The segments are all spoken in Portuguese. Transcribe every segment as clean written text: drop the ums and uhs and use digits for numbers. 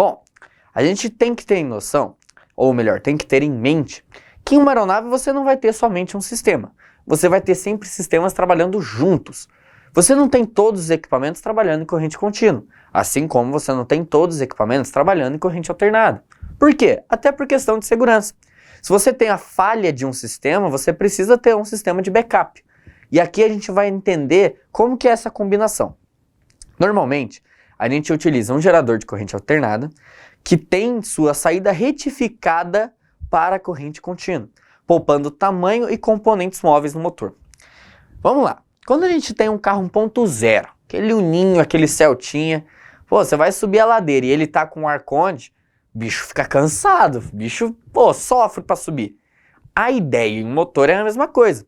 Bom, a gente tem que ter noção, ou melhor, tem que ter em mente, que em uma aeronave você não vai ter somente um sistema. Você vai ter sempre sistemas trabalhando juntos. Você não tem todos os equipamentos trabalhando em corrente contínua, assim como você não tem todos os equipamentos trabalhando em corrente alternada. Por quê? Até por questão de segurança. Se você tem a falha de um sistema, você precisa ter um sistema de backup. E aqui a gente vai entender como que é essa combinação. Normalmente, a gente utiliza um gerador de corrente alternada que tem sua saída retificada para a corrente contínua, poupando tamanho e componentes móveis no motor. Vamos lá. Quando a gente tem um carro 1.0, aquele uninho, aquele Celtinha, pô, você vai subir a ladeira e ele tá com ar conde, o bicho fica cansado, o bicho, pô, sofre para subir. A ideia em um motor é a mesma coisa.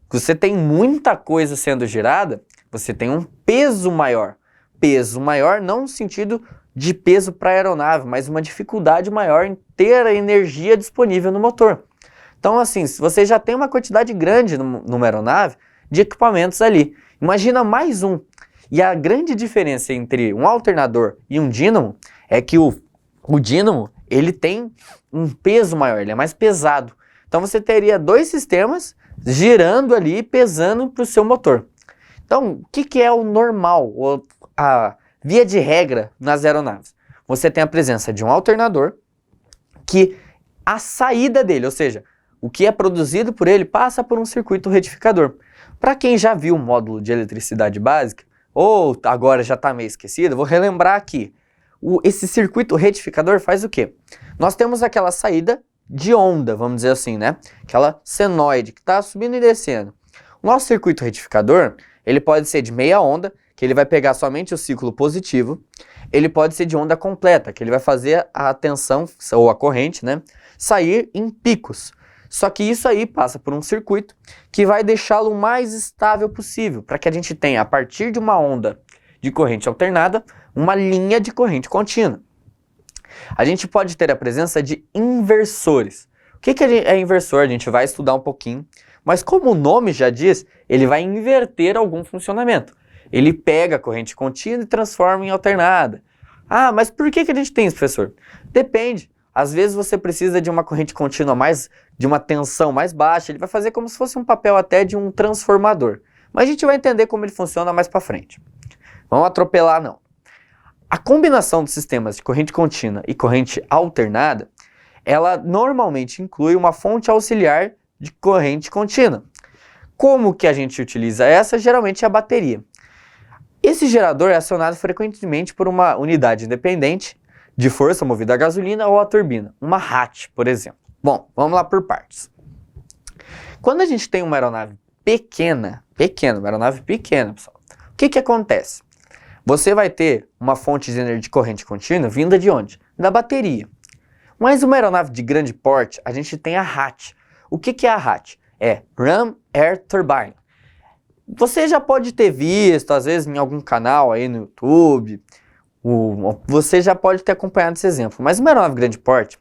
Você tem muita coisa sendo girada, você tem um peso maior. Peso maior não no sentido de peso para a aeronave, mas uma dificuldade maior em ter a energia disponível no motor. Então assim, se você já tem uma quantidade grande numa aeronave de equipamentos ali, imagina mais um. E a grande diferença entre um alternador e um dínamo é que o dínamo, ele tem um peso maior, ele é mais pesado. Então você teria dois sistemas girando ali, pesando para o seu motor. Então, o que é o normal, a via de regra nas aeronaves? Você tem a presença de um alternador que a saída dele, ou seja, o que é produzido por ele passa por um circuito retificador. Para quem já viu o módulo de eletricidade básica, ou agora já está meio esquecido, vou relembrar aqui. Esse circuito retificador faz o quê? Nós temos aquela saída de onda, vamos dizer assim, né? Aquela senoide que está subindo e descendo. O nosso circuito retificador, ele pode ser de meia onda, que ele vai pegar somente o ciclo positivo. Ele pode ser de onda completa, que ele vai fazer a tensão, ou a corrente, né, sair em picos. Só que isso aí passa por um circuito que vai deixá-lo o mais estável possível, para que a gente tenha, a partir de uma onda de corrente alternada, uma linha de corrente contínua. A gente pode ter a presença de inversores. O que é inversor? A gente vai estudar um pouquinho, mas como o nome já diz, ele vai inverter algum funcionamento. Ele pega a corrente contínua e transforma em alternada. Ah, mas por que a gente tem isso, professor? Depende. Às vezes você precisa de uma corrente contínua de uma tensão mais baixa, ele vai fazer como se fosse um papel até de um transformador. Mas a gente vai entender como ele funciona mais para frente. Vamos atropelar não. A combinação dos sistemas de corrente contínua e corrente alternada, ela normalmente inclui uma fonte auxiliar de corrente contínua. Como que a gente utiliza essa? Geralmente é a bateria. Esse gerador é acionado frequentemente por uma unidade independente de força movida a gasolina ou a turbina, uma Hatch, por exemplo. Bom, vamos lá por partes. Quando a gente tem uma aeronave pequena, uma aeronave pequena, pessoal, o que acontece? Você vai ter uma fonte de energia de corrente contínua vinda de onde? Da bateria. Mas uma aeronave de grande porte, a gente tem a Hatch. O que é a Hatch? É Ram Air Turbine. Você já pode ter visto, às vezes, em algum canal aí no YouTube, você já pode ter acompanhado esse exemplo. Mas uma aeronave de grande porte,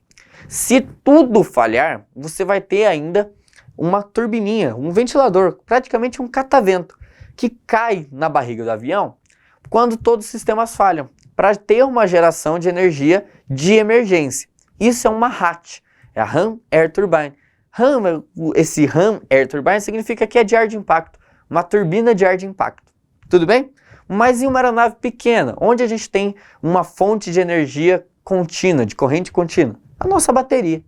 se tudo falhar, você vai ter ainda uma turbininha, um ventilador, praticamente um catavento, que cai na barriga do avião quando todos os sistemas falham, para ter uma geração de energia de emergência. Isso é uma Hatch, é a Ram Air Turbine. Esse Ram Air Turbine significa que é de ar de impacto, uma turbina de ar de impacto. Tudo bem? Mas em uma aeronave pequena, onde a gente tem uma fonte de energia contínua, de corrente contínua? A nossa bateria.